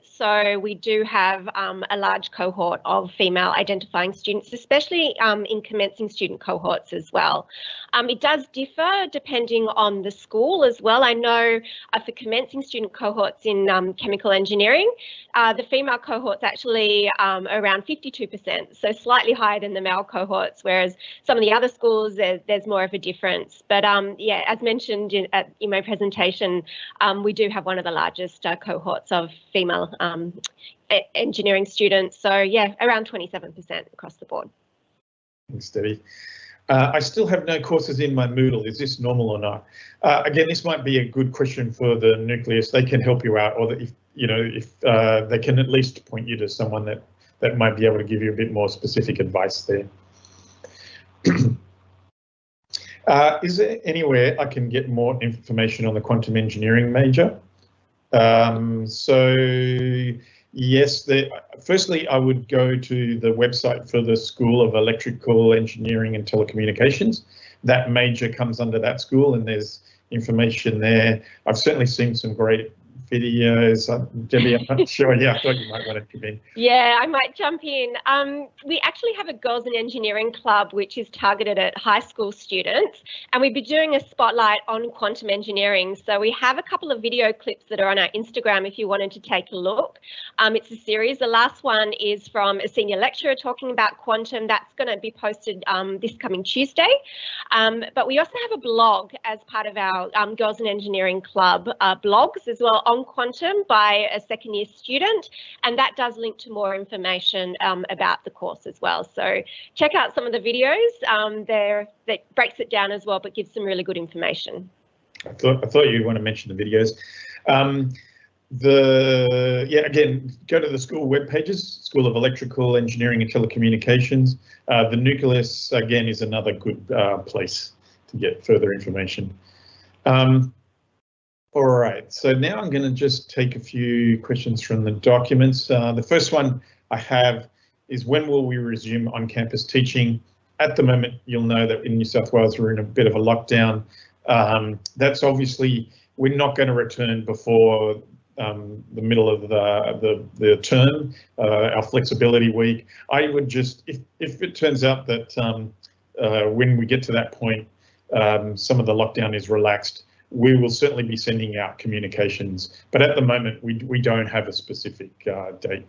so we do have a large cohort of female identifying students, especially in commencing student cohorts as well. It does differ depending on the school as well. I know for commencing student cohorts in chemical engineering, the female cohort's actually around 52%, so slightly higher than the male cohorts, whereas some of the other schools, there's more of a difference. But yeah, as mentioned in my presentation, we do have one of the largest cohorts of female engineering students. So yeah, around 27% across the board. Thanks, Debbie. I still have no courses in my Moodle. Is this normal or not? Again, this might be a good question for the nucleus. They can help you out, or if they can at least point you to someone that might be able to give you a bit more specific advice there. Is there anywhere I can get more information on the quantum engineering major? So yes, firstly, I would go to the website for the School of Electrical Engineering and Telecommunications. That major comes under that school, and there's information there. I've certainly seen some great videos. Debbie, I'm not sure. Yeah, I thought you might want to come in. Yeah, I might jump in. We actually have a Girls in Engineering Club, which is targeted at high school students, and we'll be doing a spotlight on quantum engineering. So we have a couple of video clips that are on our Instagram if you wanted to take a look. It's a series. The last one is from a senior lecturer talking about quantum. That's going to be posted this coming Tuesday. But we also have a blog as part of our Girls in Engineering Club blogs as well on quantum by a second year student, and that does link to more information about the course as well. So check out some of the videos there that breaks it down as well, but gives some really good information. I thought you'd want to mention the videos. Again, go to the school web pages, School of Electrical Engineering and Telecommunications. The nucleus again is another good place to get further information. All right, so now I'm going to just take a few questions from the documents. The first one I have is, when will we resume on-campus teaching? At the moment, you'll know that in New South Wales we're in a bit of a lockdown. That's obviously, we're not going to return before the middle of the term, our flexibility week. I would just, if it turns out that when we get to that point, some of the lockdown is relaxed, we will certainly be sending out communications, but at the moment we don't have a specific date.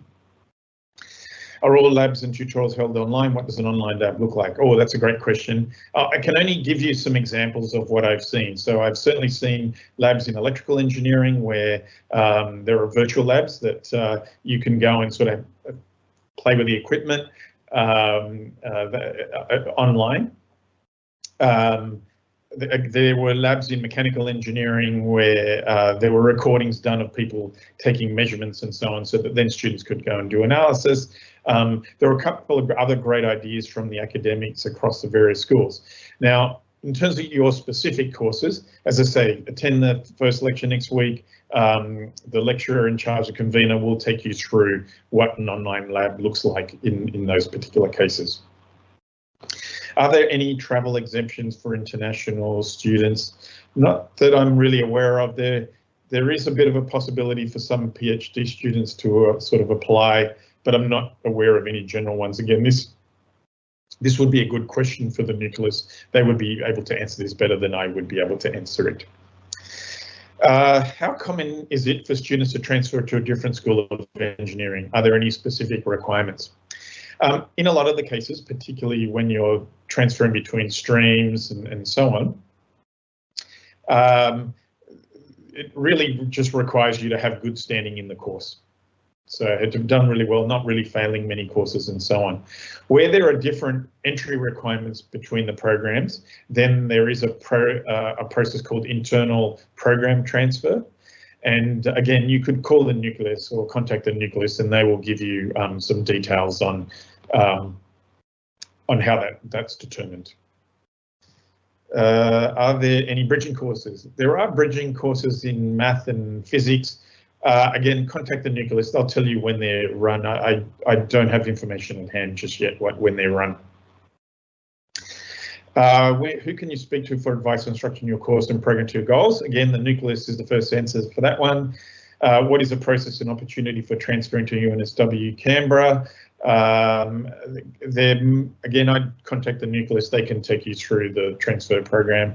Are all labs and tutorials held online? What does an online lab look like? Oh, that's a great question. I can only give you some examples of what I've seen. So I've certainly seen labs in electrical engineering where there are virtual labs that you can go and sort of play with the equipment online. There were labs in mechanical engineering where there were recordings done of people taking measurements and so on, so that then students could go and do analysis. There were a couple of other great ideas from the academics across the various schools. Now, in terms of your specific courses, as I say, attend the first lecture next week. The lecturer in charge, the convener, will take you through what an online lab looks like in those particular cases. Are there any travel exemptions for international students? Not that I'm really aware of. There is a bit of a possibility for some PhD students to sort of apply, but I'm not aware of any general ones. Again, this would be a good question for the nucleus. They would be able to answer this better than I would be able to answer it. How common is it for students to transfer to a different school of engineering? Are there any specific requirements? In a lot of the cases, particularly when you're transferring between streams and so on, it really just requires you to have good standing in the course. So have done really well, not really failing many courses and so on. Where there are different entry requirements between the programs, then there is a process called internal program transfer. And again, you could call the nucleus or contact the nucleus, and they will give you some details on how that's determined. Are there any bridging courses? There are bridging courses in math and physics. Again, contact the nucleus. They'll tell you when they're run. I don't have information at hand just yet when they're run. Who can you speak to for advice on structuring your course and program to your goals? Again, the nucleus is the first answer for that one. What is the process and opportunity for transferring to UNSW Canberra? Again, I'd contact the nucleus. They can take you through the transfer program.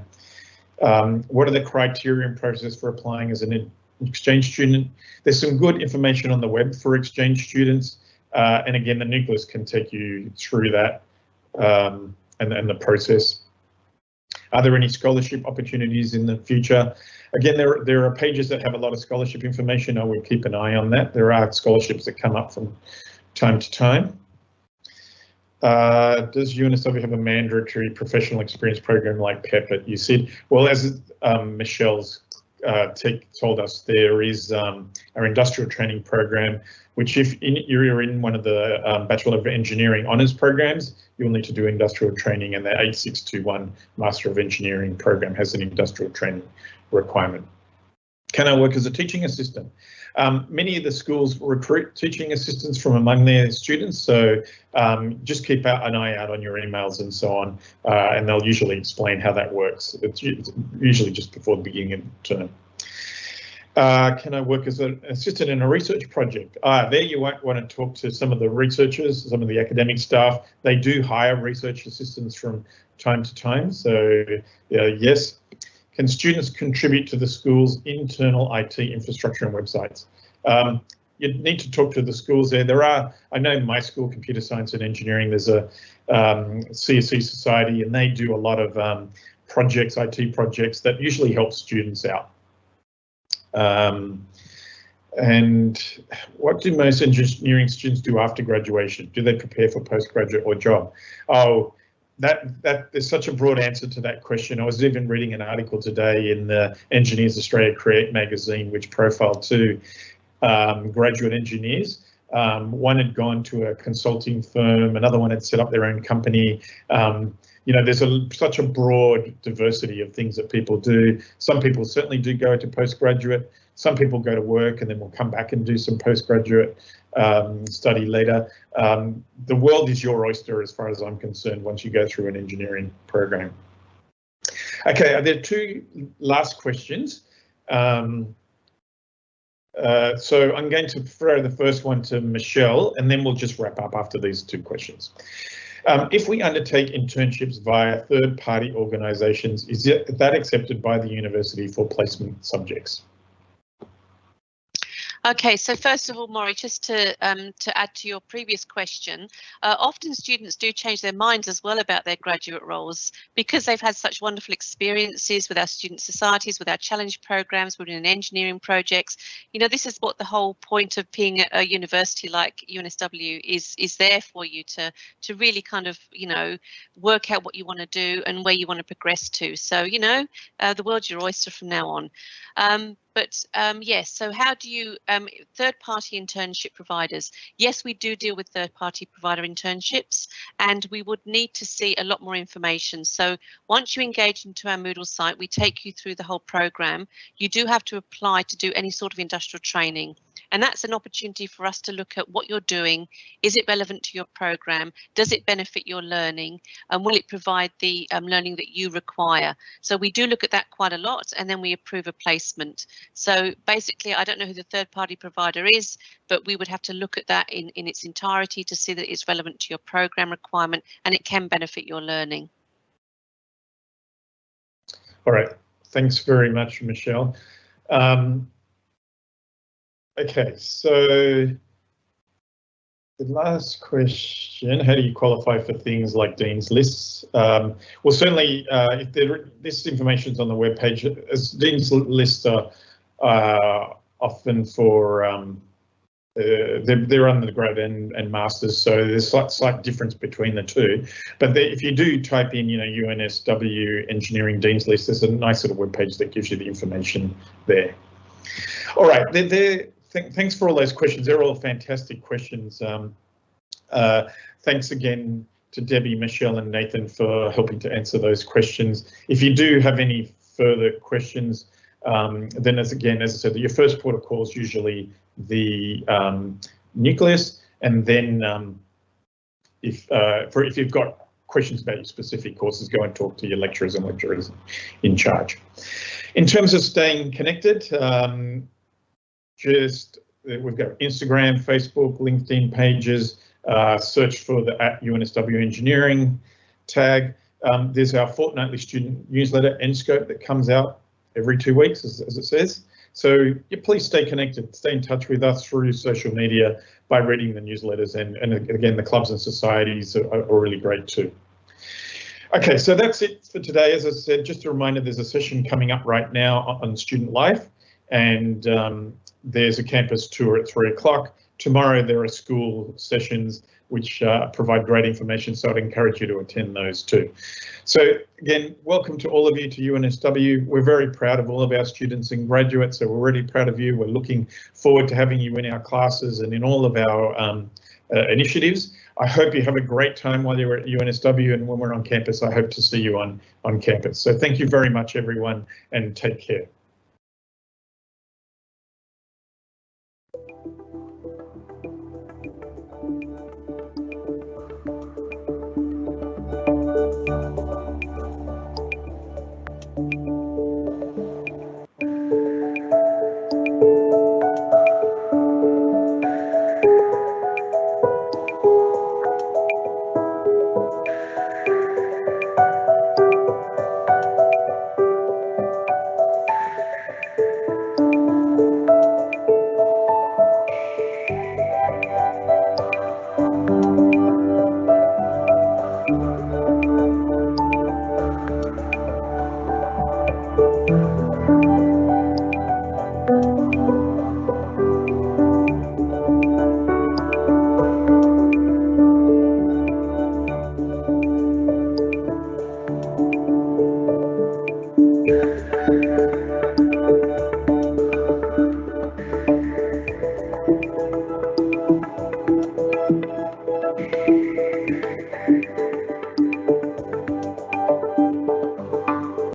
What are the criteria and process for applying as an exchange student? There's some good information on the web for exchange students, and again, the nucleus can take you through that and the process. Are there any scholarship opportunities in the future? Again, there are pages that have a lot of scholarship information. I would keep an eye on that. There are scholarships that come up from time to time. Does UNSW have a mandatory professional experience program like PEP at USyd? Well, as Michelle's told us, there is our industrial training program, which if you're in one of the Bachelor of Engineering honours programs, you'll need to do industrial training, and the 8621 Master of Engineering program has an industrial training requirement. Can I work as a teaching assistant? Many of the schools recruit teaching assistants from among their students, so just keep an eye out on your emails and so on, and they'll usually explain how that works. It's usually just before the beginning of the term. Can I work as an assistant in a research project? There you might want to talk to some of the researchers, some of the academic staff. They do hire research assistants from time to time, so yes. Can students contribute to the school's internal IT infrastructure and websites? You need to talk to the schools there. I know my school, Computer Science and Engineering, there's a CSE Society, and they do a lot of projects, IT projects that usually help students out. And what do most engineering students do after graduation? Do they prepare for postgraduate or job? Oh, that is such a broad answer to that question. I was even reading an article today in the Engineers Australia Create magazine, which profiled two graduate engineers. One had gone to a consulting firm, another one had set up their own company. You know, there's such a broad diversity of things that people do. Some people certainly do go to postgraduate. Some people go to work and then will come back and do some postgraduate study later. The world is your oyster as far as I'm concerned once you go through an engineering program. Okay, there are two last questions. So I'm going to throw the first one to Michelle, and then we'll just wrap up after these two questions. If we undertake internships via third-party organisations, is that accepted by the university for placement subjects? Okay, so first of all, Maury, just to add to your previous question, often students do change their minds as well about their graduate roles because they've had such wonderful experiences with our student societies, with our challenge programs, within engineering projects. You know, this is what the whole point of being a university like UNSW is there for you to really kind of, you know, work out what you want to do and where you want to progress to. So, you know, the world's your oyster from now on. Yes, so how do you, third-party internship providers? Yes, we do deal with third-party provider internships, and we would need to see a lot more information. So once you engage into our Moodle site, we take you through the whole program. You do have to apply to do any sort of industrial training. And that's an opportunity for us to look at what you're doing. Is it relevant to your program? Does it benefit your learning? And will it provide the learning that you require? So we do look at that quite a lot, and then we approve a placement. So basically, I don't know who the third party provider is, but we would have to look at that in its entirety to see that it's relevant to your program requirement and it can benefit your learning. All right, thanks very much, Michelle. Okay, so the last question, how do you qualify for things like Dean's Lists? Well, certainly, if this information is on the webpage, as Dean's Lists are often for, they're undergrad and masters, so there's slight difference between the two. But if you do type in, UNSW Engineering Dean's List, there's a nice little webpage that gives you the information there. All right, thanks for all those questions. They're all fantastic questions. Thanks again to Debbie, Michelle and Nathan for helping to answer those questions. If you do have any further questions, then as I said, your first port of call is usually the nucleus, and then if you've got questions about your specific courses, go and talk to your lecturers and lecturers in charge. In terms of staying connected, we've got Instagram, Facebook, LinkedIn pages. Search for the @UNSW Engineering tag. There's our fortnightly student newsletter, Enscope, that comes out every 2 weeks, as it says. So please stay connected, stay in touch with us through social media by reading the newsletters, and again, the clubs and societies are really great too. Okay, so that's it for today. As I said, just a reminder, there's a session coming up right now on student life, and there's a campus tour at 3 o'clock. Tomorrow there are school sessions which provide great information, so I'd encourage you to attend those too. So again, welcome to all of you to UNSW. We're very proud of all of our students and graduates, so we're really proud of you. We're looking forward to having you in our classes and in all of our initiatives. I hope you have a great time while you're at UNSW, and when we're on campus, I hope to see you on campus. So thank you very much, everyone, and take care.